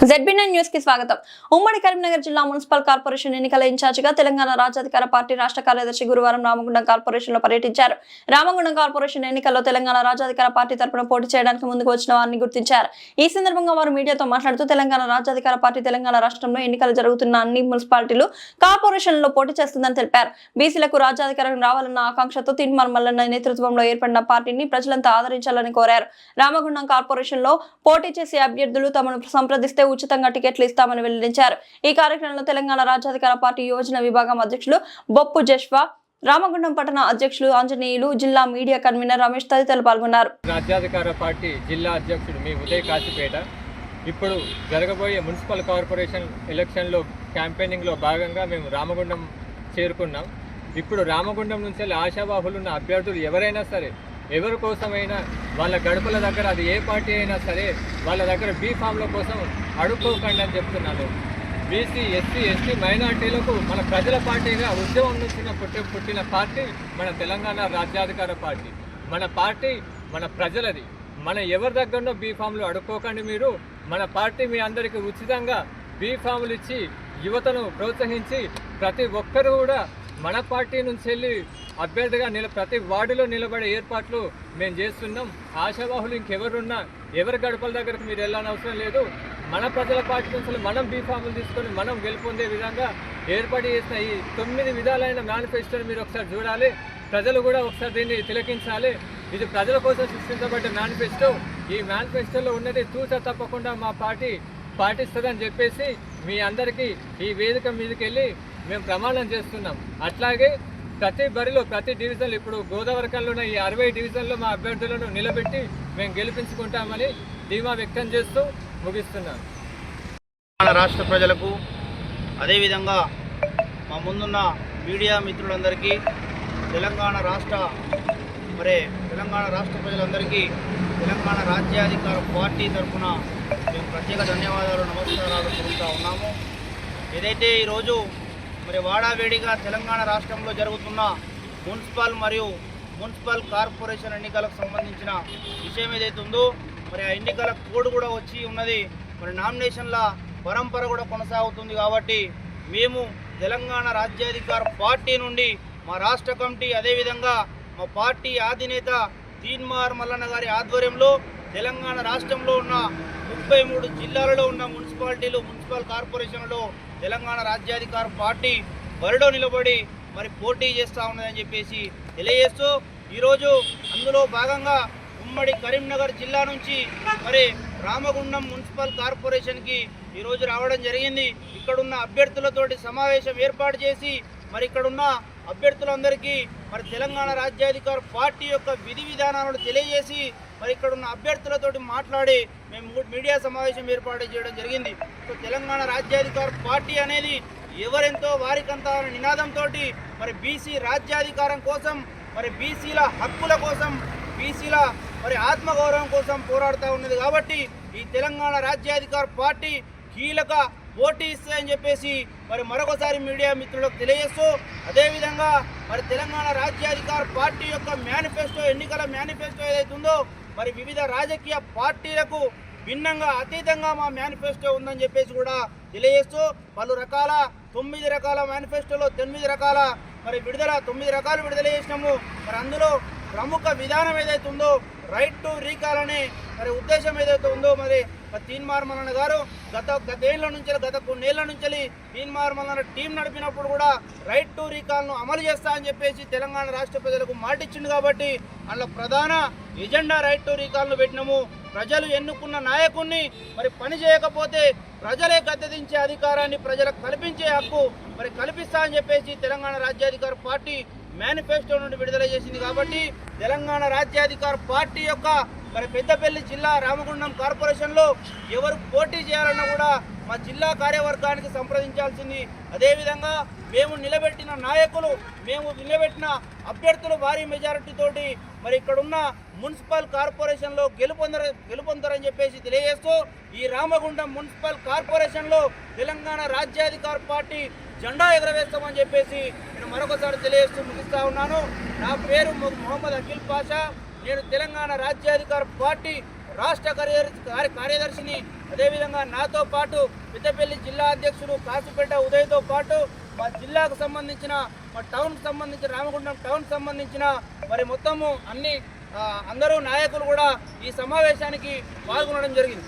ZB9 news కి స్వాగతం. ఉమ్మడి కరీంనగర్ జిల్లా మున్సిపల్ కార్పొరేషన్ ఎన్నికల ఇన్ఛార్జిగా తెలంగాణ రాజ్యాధికార పార్టీ రాష్ట్ర కార్యదర్శి గురువారం రామగుండం కార్పొరేషన్ లో పర్యటించారు. రామగుండం కార్పొరేషన్ ఎన్నికల్లో తెలంగాణ రాజ్యాధికార పార్టీ తరపున పోటీ చేయడానికి ముందుకు వచ్చిన వారిని గుర్తించారు. ఈ సందర్భంగా వారు మీడియాతో మాట్లాడుతూ తెలంగాణ రాజ్యాధికార పార్టీ తెలంగాణ రాష్ట్రంలో ఎన్నికలు జరుగుతున్న అన్ని మున్సిపాలిటీలు కార్పొరేషన్లలో పోటీ చేస్తుందని తెలిపారు. బీసీలకు రాజ్యాధికారం రావాలన్న ఆకాంక్షతో తీన్మార్ మల్లన్న నేతృత్వంలో ఏర్పడిన పార్టీని ప్రజలంతా ఆదరించాలని కోరారు. రామగుండం కార్పొరేషన్ లో పోటీ చేసే అభ్యర్థులు తమను సంప్రదిస్తే ఉచితంగా టికెట్లు ఇస్తామని వెల్లడించారు. ఈ కార్యక్రమంలో తెలంగాణ రాజ్యాధికార పార్టీ యోజన విభాగం అధ్యక్షులు బొప్పు జష్వా, రామగుండం పట్టణ అధ్యక్షులు ఆంజనేయులు, జిల్లా మీడియా కన్వీనర్ రమేష్ తదితరులు పాల్గొన్నారు. రాజ్యాధికార పార్టీ జిల్లా అధ్యక్షుడు మీ ఉదయ్ కాశీపేట ఇప్పుడు జరగబోయే మున్సిపల్ కార్పొరేషన్ ఎలక్షన్లో క్యాంపెయినింగ్లో భాగంగా మేము రామగుండం చేరుకున్నాం. ఇప్పుడు రామగుండం నుంచి ఆశావాహులున్న అభ్యర్థులు ఎవరైనా సరే, ఎవరి కోసమైనా వాళ్ళ గడపల దగ్గర అది ఏ పార్టీ అయినా సరే వాళ్ళ దగ్గర బీ ఫామ్ల కోసం అడుక్కోకండి అని చెప్తున్నాను. బీసీ, ఎస్సీ, ఎస్టీ మైనార్టీలకు మన ప్రజల పార్టీగా ఉద్యమం నుంచి పుట్టిన పార్టీ మన తెలంగాణ రాజ్యాధికార పార్టీ. మన పార్టీ మన ప్రజలది. మన ఎవరి దగ్గరనో బీ ఫామ్లు అడుక్కోకండి. మీరు మన పార్టీ మీ అందరికీ ఉచితంగా బీ ఫామ్లు ఇచ్చి యువతను ప్రోత్సహించి ప్రతి ఒక్కరు కూడా మన పార్టీ నుంచి వెళ్ళి అభ్యర్థిగా ప్రతి వార్డులో నిలబడే ఏర్పాట్లు మేము చేస్తున్నాం. ఆశావాహులు ఇంకెవరున్నా ఎవరి గడపల దగ్గరకు మీరు వెళ్ళని అవసరం లేదు. మన ప్రజల పార్టీ నుంచి మనం బీఫాములు తీసుకొని మనం గెలుపొందే విధంగా ఏర్పాటు చేసిన ఈ 9 విధాలైన మేనిఫెస్టోని మీరు ఒకసారి చూడాలి. ప్రజలు కూడా ఒకసారి దీన్ని తిలకించాలి. ఇది ప్రజల కోసం సృష్టించబడ్డ మేనిఫెస్టో. ఈ మేనిఫెస్టోలో ఉన్నది తూచా తప్పకుండా మా పార్టీ పాటిస్తుందని చెప్పేసి మీ అందరికీ ఈ వేదిక మీదకి వెళ్ళి మేము ప్రమాణం చేస్తున్నాం. అట్లాగే ప్రతి బరిలో ప్రతి డివిజన్లు ఇప్పుడు గోదావరికంలో ఉన్న ఈ 60 డివిజన్లో మా అభ్యర్థులను నిలబెట్టి మేము గెలిపించుకుంటామని ధీమా వ్యక్తం చేస్తూ ముగిస్తున్నాను. రాష్ట్ర ప్రజలకు అదేవిధంగా మా ముందున్న మీడియా మిత్రులందరికీ తెలంగాణ రాష్ట్ర ప్రజలందరికీ తెలంగాణ రాజ్యాధికార పార్టీ తరఫున మేము ప్రత్యేక ధన్యవాదాలు, నమస్కారాలు తెలుపుతూ ఉన్నాము. ఏదైతే ఈరోజు వాడావేడిగా తెలంగాణ రాష్ట్రంలో జరుగుతున్న మున్సిపల్ మరియు మున్సిపల్ కార్పొరేషన్ ఎన్నికలకు సంబంధించిన విషయం ఏదైతే ఉందో ఆ ఎన్నికల కోడ్ కూడా వచ్చి ఉన్నది. నామినేషన్ల పరంపర కూడా కొనసాగుతుంది. కాబట్టి మేము తెలంగాణ రాజ్యాధికార పార్టీ నుండి మా రాష్ట్ర కమిటీ, అదేవిధంగా మా పార్టీ అధినేత తీన్మార్ మల్లన్న గారి ఆధ్వర్యంలో తెలంగాణ రాష్ట్రంలో ఉన్న 33 జిల్లాలలో ఉన్న మున్సిపల్ కార్పొరేషన్లలో తెలంగాణ రాజ్యాధికార పార్టీ బరిలో నిలబడి పోటీ చేస్తూ ఉన్నదని చెప్పేసి తెలియజేస్తూ, ఈరోజు అందులో భాగంగా ఉమ్మడి కరీంనగర్ జిల్లా నుంచి రామగుండం మున్సిపల్ కార్పొరేషన్కి ఈరోజు రావడం జరిగింది. ఇక్కడున్న అభ్యర్థులతోటి సమావేశం ఏర్పాటు చేసి ఇక్కడున్న అభ్యర్థులందరికీ తెలంగాణ రాజ్యాధికార పార్టీ యొక్క విధి విధానాలను తెలియజేసి ఇక్కడున్న అభ్యర్థులతోటి మాట్లాడి మేము మీడియా సమావేశం ఏర్పాటు చేయడం జరిగింది. సో తెలంగాణ రాజ్యాధికార పార్టీ అనేది ఎవరెంతో వారికంతా నినాదంతో బీసీ రాజ్యాధికారం కోసం, బీసీల హక్కుల కోసం, బీసీల ఆత్మగౌరవం కోసం పోరాడుతూ ఉన్నది. కాబట్టి ఈ తెలంగాణ రాజ్యాధికార పార్టీ కీలక పోటీ ఇస్తాయని చెప్పేసి మరొకసారి మీడియా మిత్రులకు తెలియజేస్తూ, అదేవిధంగా తెలంగాణ రాజ్యాధికార పార్టీ యొక్క మేనిఫెస్టో, ఎన్నికల మేనిఫెస్టో ఏదైతే ఉందో వివిధ రాజకీయ పార్టీలకు భిన్నంగా, అతీతంగా మా మేనిఫెస్టో ఉందని చెప్పేసి కూడా తెలియజేస్తూ, పలు రకాల 9 రకాల మేనిఫెస్టోలో 9 రకాల 9 రకాలు విడుదల చేసినాము. అందులో ప్రముఖ విధానం ఏదైతే ఉందో రైట్ టు రీకాల్ అనే ఉద్దేశం ఏదైతే ఉందో తీన్మార్ మల్లన్న గారు గత కొన్నేళ్ల నుంచి తీన్మార్ మల్లన్న టీం నడిపినప్పుడు కూడా రైట్ టు రీకాల్ను అమలు చేస్తా అని చెప్పేసి తెలంగాణ రాష్ట్ర ప్రజలకు మాటిచ్చింది. కాబట్టి అందులో ప్రధాన ఎజెండా రైట్ టు రీకాల్ను పెట్టినాము. ప్రజలు ఎన్నుకున్న నాయకుడిని పని చేయకపోతే ప్రజలే గద్దెదించే అధికారాన్ని ప్రజలకు కల్పించే హక్కు కల్పిస్తా అని చెప్పేసి తెలంగాణ రాజ్యాధికార పార్టీ మేనిఫెస్టో నుండి విడుదల చేసింది. కాబట్టి తెలంగాణ రాజ్యాధికార పార్టీ యొక్క పెద్దపల్లి జిల్లా రామగుండం కార్పొరేషన్లో ఎవరు పోటీ చేయాలన్నా కూడా మా జిల్లా కార్యవర్గానికి సంప్రదించాల్సింది. అదేవిధంగా మేము నిలబెట్టిన నాయకులు, మేము నిలబెట్టిన అభ్యర్థులు భారీ మెజారిటీతోటి ఇక్కడున్న మున్సిపల్ కార్పొరేషన్లో గెలుపొందరని చెప్పేసి తెలియజేస్తూ, ఈ రామగుండం మున్సిపల్ కార్పొరేషన్లో తెలంగాణ రాజ్యాధికార పార్టీ జెండా ఎగరవేస్తామని చెప్పేసి నేను మరొకసారి తెలియజేస్తూ ముగిస్తా ఉన్నాను. నా పేరు మొహమ్మద్ అఖిల్ పాషా. నేను తెలంగాణ రాజ్యాధికార పార్టీ రాష్ట్ర కార్యదర్శిని. అదేవిధంగా నాతో పాటు పెద్దపల్లి జిల్లా అధ్యక్షుడు కాసిపేట ఉదయ్తో పాటు మా జిల్లాకు సంబంధించిన మా టౌన్కి సంబంధించిన రామగుండం టౌన్ సంబంధించిన మరి మొత్తము అందరూ నాయకులు కూడా ఈ సమావేశానికి పాల్గొనడం జరిగింది.